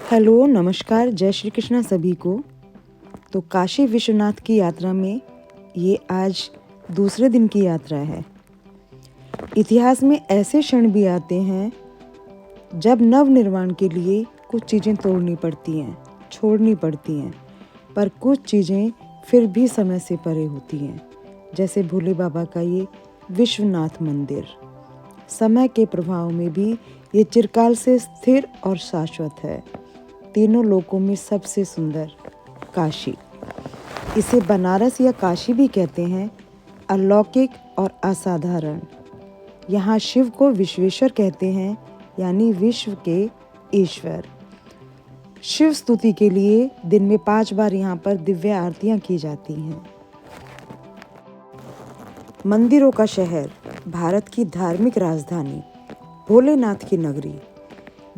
Hello, नमस्कार, जय श्री कृष्णा सभी को। तो काशी विश्वनाथ की यात्रा में ये आज दूसरे दिन की यात्रा है। इतिहास में ऐसे क्षण भी आते हैं जब नव निर्माण के लिए कुछ चीज़ें तोड़नी पड़ती हैं, छोड़नी पड़ती हैं, पर कुछ चीज़ें फिर भी समय से परे होती हैं। जैसे भोले बाबा का ये विश्वनाथ मंदिर। समय के प्रभाव में भी ये चिरकाल से स्थिर और शाश्वत है। तीनों लोकों में सबसे सुंदर काशी, इसे बनारस या काशी भी कहते हैं। अलौकिक और असाधारण। यहाँ शिव को विश्वेश्वर कहते हैं, यानी विश्व के ईश्वर। शिव स्तुति के लिए दिन में 5 बार यहाँ पर दिव्य आरतियाँ की जाती हैं। मंदिरों का शहर, भारत की धार्मिक राजधानी, भोलेनाथ की नगरी,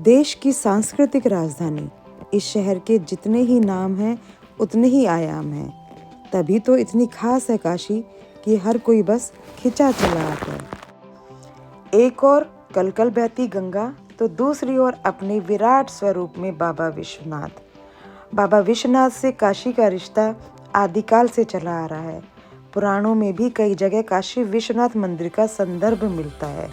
देश की सांस्कृतिक राजधानी। इस शहर के जितने ही नाम हैं उतने ही आयाम हैं। तभी तो इतनी खास है काशी कि हर कोई बस खिंचा चला आता है। एक और कलकल बहती गंगा, तो दूसरी ओर अपने विराट स्वरूप में बाबा विश्वनाथ। बाबा विश्वनाथ से काशी का रिश्ता आदिकाल से चला आ रहा है। पुराणों में भी कई जगह काशी विश्वनाथ मंदिर का संदर्भ मिलता है।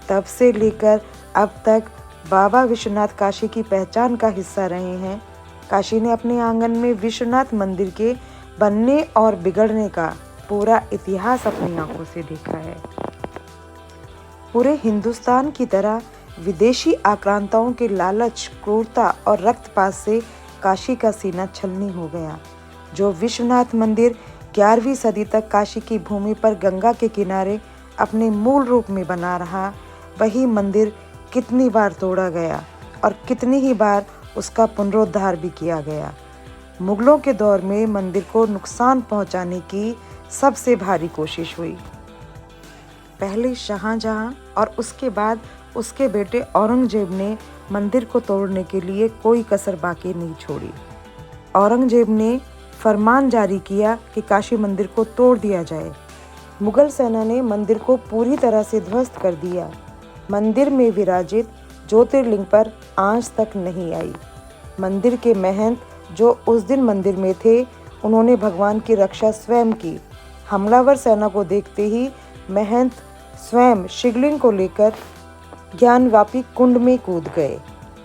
तब से लेकर अब तक बाबा विश्वनाथ काशी की पहचान का हिस्सा रहे हैं। काशी ने अपने आंगन में विश्वनाथ मंदिर के बनने और बिगड़ने का पूरा इतिहास अपनी आंखों से देखा है। पूरे हिंदुस्तान की तरह विदेशी आक्रांताओं के लालच, क्रूरता और रक्तपात से काशी का सीना छलनी हो गया। जो विश्वनाथ मंदिर 11वीं सदी तक काशी की भूमि पर गंगा के किनारे अपने मूल रूप में बना रहा, वही मंदिर कितनी बार तोड़ा गया और कितनी ही बार उसका पुनरुद्धार भी किया गया। मुगलों के दौर में मंदिर को नुकसान पहुंचाने की सबसे भारी कोशिश हुई। पहले शाहजहां और उसके बाद उसके बेटे औरंगजेब ने मंदिर को तोड़ने के लिए कोई कसर बाकी नहीं छोड़ी। औरंगजेब ने फरमान जारी किया कि काशी मंदिर को तोड़ दिया जाए। मुगल सेना ने मंदिर को पूरी तरह से ध्वस्त कर दिया। मंदिर में विराजित ज्योतिर्लिंग पर आंच तक नहीं आई। मंदिर के महंत जो उस दिन मंदिर में थे, उन्होंने भगवान की रक्षा स्वयं की। हमलावर सेना को देखते ही महंत स्वयं शिवलिंग को लेकर ज्ञानवापी कुंड में कूद गए।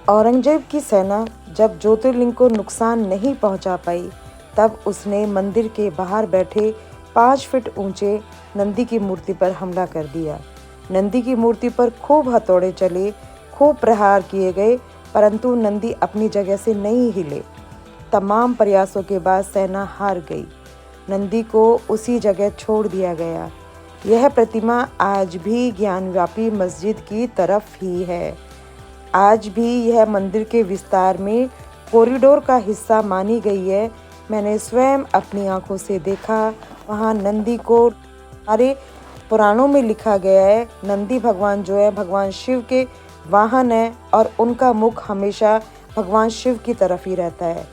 औरंगजेब की सेना जब ज्योतिर्लिंग को नुकसान नहीं पहुंचा पाई, तब उसने मंदिर के बाहर बैठे 5 फीट ऊंचे नंदी की मूर्ति पर हमला कर दिया। नंदी की मूर्ति पर खूब हथौड़े चले, खूब प्रहार किए गए, परंतु नंदी अपनी जगह से नहीं हिले। तमाम प्रयासों के बाद सेना हार गई। नंदी को उसी जगह छोड़ दिया गया। यह प्रतिमा आज भी ज्ञानव्यापी मस्जिद की तरफ ही है। आज भी यह मंदिर के विस्तार में कॉरिडोर का हिस्सा मानी गई है। मैंने स्वयं अपनी आंखों से देखा। वहाँ नंदी को हमारे पुराणों में लिखा गया है, नंदी भगवान जो है भगवान शिव के वाहन है और उनका मुख हमेशा भगवान शिव की तरफ ही रहता है।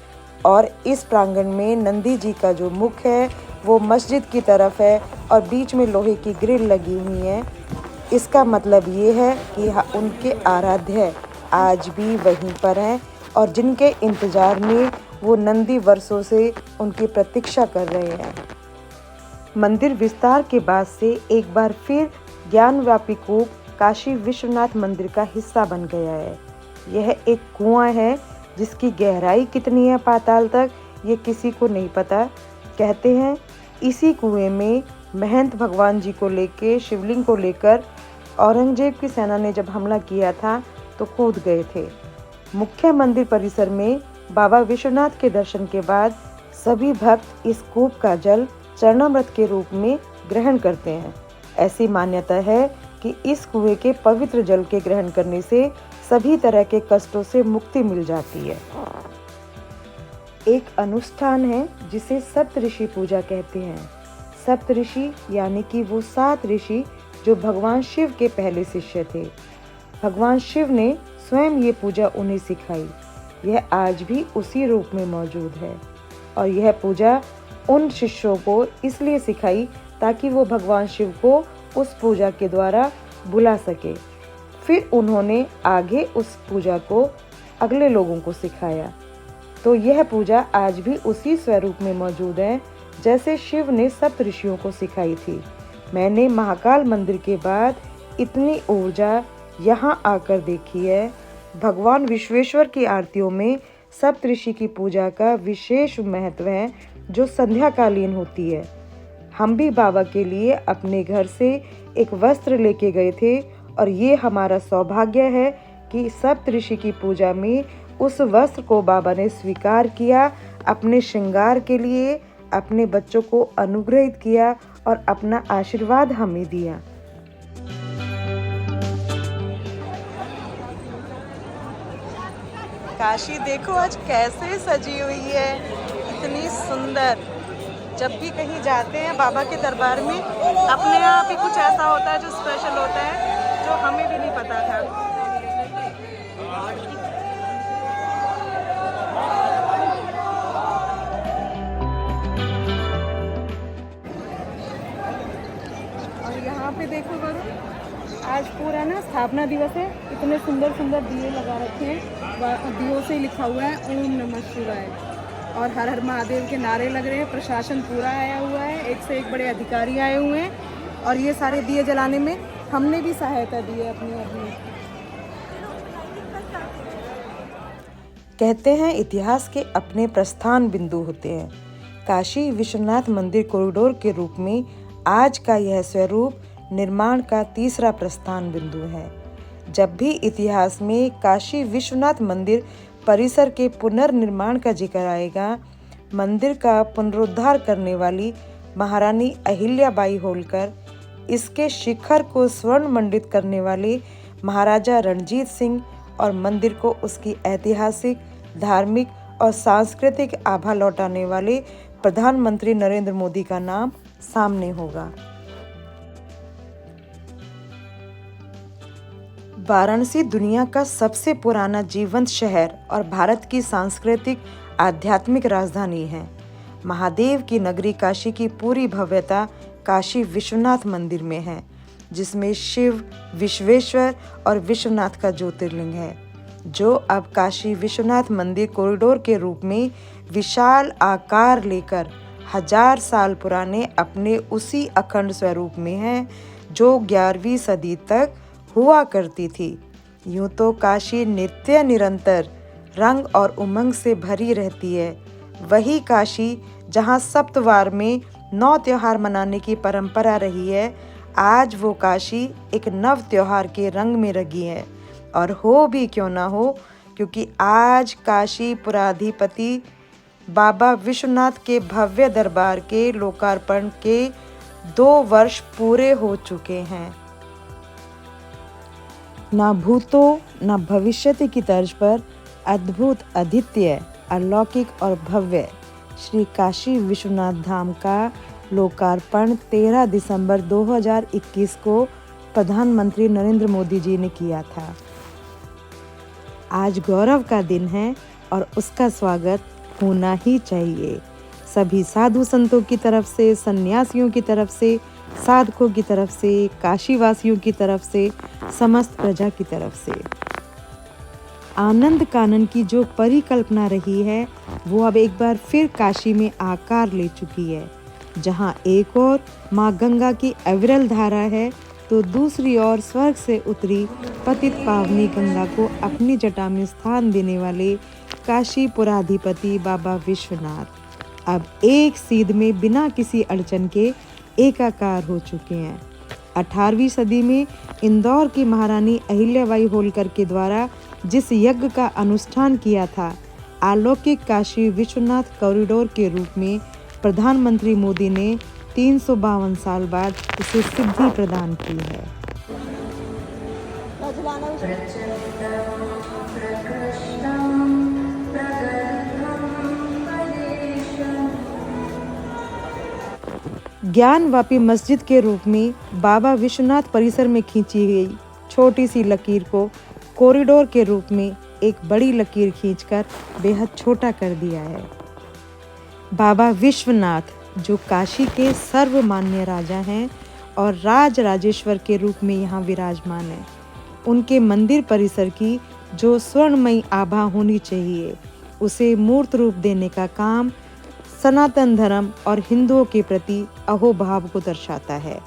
और इस प्रांगण में नंदी जी का जो मुख है वो मस्जिद की तरफ है और बीच में लोहे की ग्रिल लगी हुई है। इसका मतलब ये है कि उनके आराध्य आज भी वहीं पर हैं और जिनके इंतजार में वो नंदी वर्षों से उनकी प्रतीक्षा कर रहे हैं। मंदिर विस्तार के बाद से एक बार फिर ज्ञानव्यापी कूप काशी विश्वनाथ मंदिर का हिस्सा बन गया है। यह एक कुआं है जिसकी गहराई कितनी है पाताल तक, ये किसी को नहीं पता। कहते हैं इसी कुएं में महंत भगवान जी को लेके, शिवलिंग को लेकर औरंगजेब की सेना ने जब हमला किया था तो कूद गए थे। मुख्य मंदिर परिसर में बाबा विश्वनाथ के दर्शन के बाद सभी भक्त इस कूप का जल चरणामृत के रूप में ग्रहण करते हैं। ऐसी मान्यता है कि इस कुएं के पवित्र जल के ग्रहण करने से सभी तरह के कष्टों से मुक्ति मिल जाती है। एक अनुष्ठान है जिसे सप्तऋषि पूजा कहते हैं। सप्तऋषि यानी कि वो 7 ऋषि जो भगवान शिव के पहले शिष्य थे। भगवान शिव ने स्वयं ये पूजा उन्हें सिखाई। यह आज भी उसी रूप में मौजूद है और यह पूजा उन शिष्यों को इसलिए सिखाई ताकि वो भगवान शिव को उस पूजा के द्वारा बुला सके। फिर उन्होंने आगे उस पूजा को अगले लोगों को सिखाया। तो यह पूजा आज भी उसी स्वरूप में मौजूद है जैसे शिव ने सप्त ऋषियों को सिखाई थी। मैंने महाकाल मंदिर के बाद इतनी ऊर्जा यहाँ आकर देखी है। भगवान विश्वेश्वर की आरतियों में सप्तऋषि की पूजा का विशेष महत्व है जो संध्याकालीन होती है। हम भी बाबा के लिए अपने घर से एक वस्त्र लेके गए थे और ये हमारा सौभाग्य है कि सप्तऋषि की पूजा में उस वस्त्र को बाबा ने स्वीकार किया, अपने श्रृंगार के लिए अपने बच्चों को अनुग्रहित किया और अपना आशीर्वाद हमें दिया। काशी देखो आज कैसे सजी हुई है, इतनी सुंदर। जब भी कहीं जाते हैं बाबा के दरबार में अपने आप ही कुछ ऐसा होता है जो स्पेशल होता है, जो हमें भी नहीं पता था। और यहाँ पे देखो वरुण, आज पूरा ना स्थापना दिवस है। इतने सुंदर सुंदर दिए लगा रखे हैं, दियों से लिखा हुआ है ओम नमः शिवाय और हर हर महादेव के नारे लग रहे हैं। प्रशासन पूरा आया हुआ है, एक से एक बड़े अधिकारी आए हुए हैं और ये सारे दिए जलाने में हमने भी सहायता दी है अपनी। कहते हैं इतिहास के अपने प्रस्थान बिंदु होते हैं। काशी विश्वनाथ मंदिर कॉरिडोर के रूप में आज का यह स्वरूप निर्माण का तीसरा प्रस्थान बिंदु है। जब भी इतिहास में काशी विश्वनाथ मंदिर परिसर के पुनर्निर्माण का जिक्र आएगा, मंदिर का पुनरुद्धार करने वाली महारानी अहिल्याबाई होलकर, इसके शिखर को स्वर्ण मंडित करने वाले महाराजा रणजीत सिंह और मंदिर को उसकी ऐतिहासिक, धार्मिक और सांस्कृतिक आभा लौटाने वाले प्रधानमंत्री नरेंद्र मोदी का नाम सामने होगा। वाराणसी दुनिया का सबसे पुराना जीवंत शहर और भारत की सांस्कृतिक आध्यात्मिक राजधानी है। महादेव की नगरी काशी की पूरी भव्यता काशी विश्वनाथ मंदिर में है, जिसमें शिव, विश्वेश्वर और विश्वनाथ का ज्योतिर्लिंग है, जो अब काशी विश्वनाथ मंदिर कॉरिडोर के रूप में विशाल आकार लेकर 1000 साल पुराने अपने उसी अखंड स्वरूप में है जो 11वीं सदी तक हुआ करती थी। यूं तो काशी नित्य निरंतर रंग और उमंग से भरी रहती है। वही काशी जहां सप्तवार में 9 त्योहार मनाने की परंपरा रही है, आज वो काशी एक नव त्योहार के रंग में रंगी है। और हो भी क्यों ना हो, क्योंकि आज काशी पुराधिपति बाबा विश्वनाथ के भव्य दरबार के लोकार्पण के 2 वर्ष पूरे हो चुके हैं। ना भूतो ना भविष्यति की तर्ज पर अद्भुत, अद्वितीय, अलौकिक और भव्य श्री काशी विश्वनाथ धाम का लोकार्पण 13 दिसंबर 2021 को प्रधानमंत्री नरेंद्र मोदी जी ने किया था। आज गौरव का दिन है और उसका स्वागत होना ही चाहिए। सभी साधु संतों की तरफ से, सन्यासियों की तरफ से, साधकों की तरफ से, काशीवासियों की तरफ से, समस्त प्रजा की तरफ से। आनंद कानन की जो परिकल्पना रही है वो अब एक बार फिर काशी में आकार ले चुकी है। जहां एक और माँ गंगा की अविरल धारा है, तो दूसरी ओर स्वर्ग से उतरी पतित पावनी गंगा को अपनी जटा में स्थान देने वाले काशी पुराधिपति बाबा विश्वनाथ अब एक सीध में बिना किसी अड़चन के एकाकार हो चुके हैं। 18वीं सदी में इंदौर की महारानी अहिल्याबाई होलकर के द्वारा जिस यज्ञ का अनुष्ठान किया था, अलौकिक काशी विश्वनाथ कॉरिडोर के रूप में प्रधानमंत्री मोदी ने 352 साल बाद उसे सिद्धि प्रदान की है। ज्ञानवापी मस्जिद के रूप में बाबा विश्वनाथ परिसर में खींची गई छोटी सी लकीर को कॉरिडोर के रूप में एक बड़ी लकीर खींचकर बेहद छोटा कर दिया है। बाबा विश्वनाथ जो काशी के सर्वमान्य राजा हैं और राज राजेश्वर के रूप में यहाँ विराजमान है, उनके मंदिर परिसर की जो स्वर्णमयी आभा होनी चाहिए, उसे मूर्त रूप देने का काम सनातन धर्म और हिंदुओं के प्रति अहोभाव को दर्शाता है।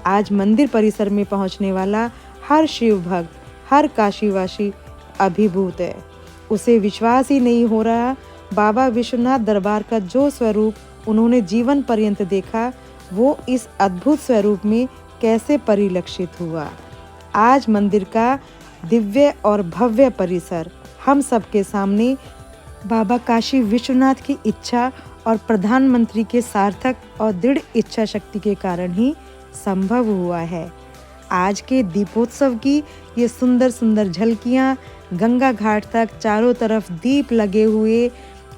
आज मंदिर परिसर में पहुंचने वाला हर शिव भक्त, हर काशीवासी अभिभूत है। उसे विश्वास ही नहीं हो रहा बाबा विश्वनाथ दरबार का जो स्वरूप उन्होंने जीवन पर्यंत देखा, वो इस अद्भुत स्वरूप में कैसे परिलक्षित हुआ। आज मंदिर का दिव्य और भव्य परिसर हम सबके सामने बाबा काशी विश्वनाथ की इच्छा और प्रधानमंत्री के सार्थक और दृढ़ इच्छा शक्ति के कारण ही संभव हुआ है। आज के दीपोत्सव की ये सुंदर सुंदर झलकियाँ, गंगा घाट तक चारों तरफ दीप लगे हुए,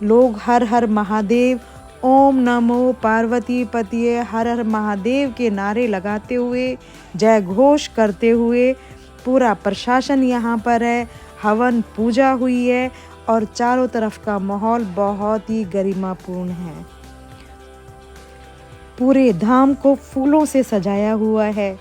लोग हर हर महादेव, ओम नमो पार्वती पतिये हर हर महादेव के नारे लगाते हुए, जय घोष करते हुए, पूरा प्रशासन यहाँ पर है, हवन पूजा हुई है और चारों तरफ का माहौल बहुत ही गरिमापूर्ण है। पूरे धाम को फूलों से सजाया हुआ है।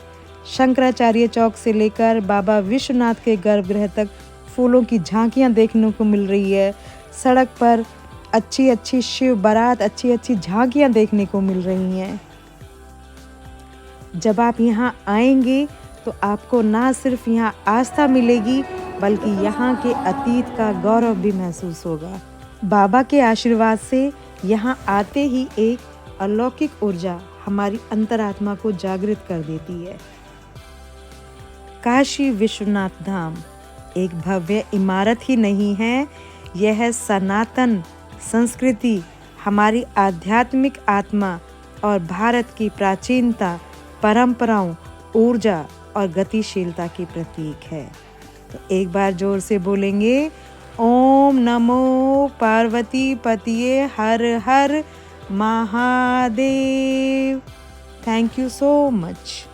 शंकराचार्य चौक से लेकर बाबा विश्वनाथ के गर्भगृह तक फूलों की झांकियां देखने को मिल रही है। सड़क पर अच्छी अच्छी शिव बारात, अच्छी अच्छी झांकियां देखने को मिल रही हैं। जब आप यहाँ आएंगे तो आपको ना सिर्फ यहाँ आस्था मिलेगी, बल्कि यहाँ के अतीत का गौरव भी महसूस होगा। बाबा के आशीर्वाद से यहाँ आते ही एक अलौकिक ऊर्जा हमारी अंतरात्मा को जागृत कर देती है। काशी विश्वनाथ धाम एक भव्य इमारत ही नहीं है, यह सनातन संस्कृति, हमारी आध्यात्मिक आत्मा और भारत की प्राचीनता, परंपराओं, ऊर्जा और गतिशीलता की प्रतीक है। तो एक बार जोर से बोलेंगे, ओम नमो पार्वती पतिये हर हर Mahadev. Thank you so much.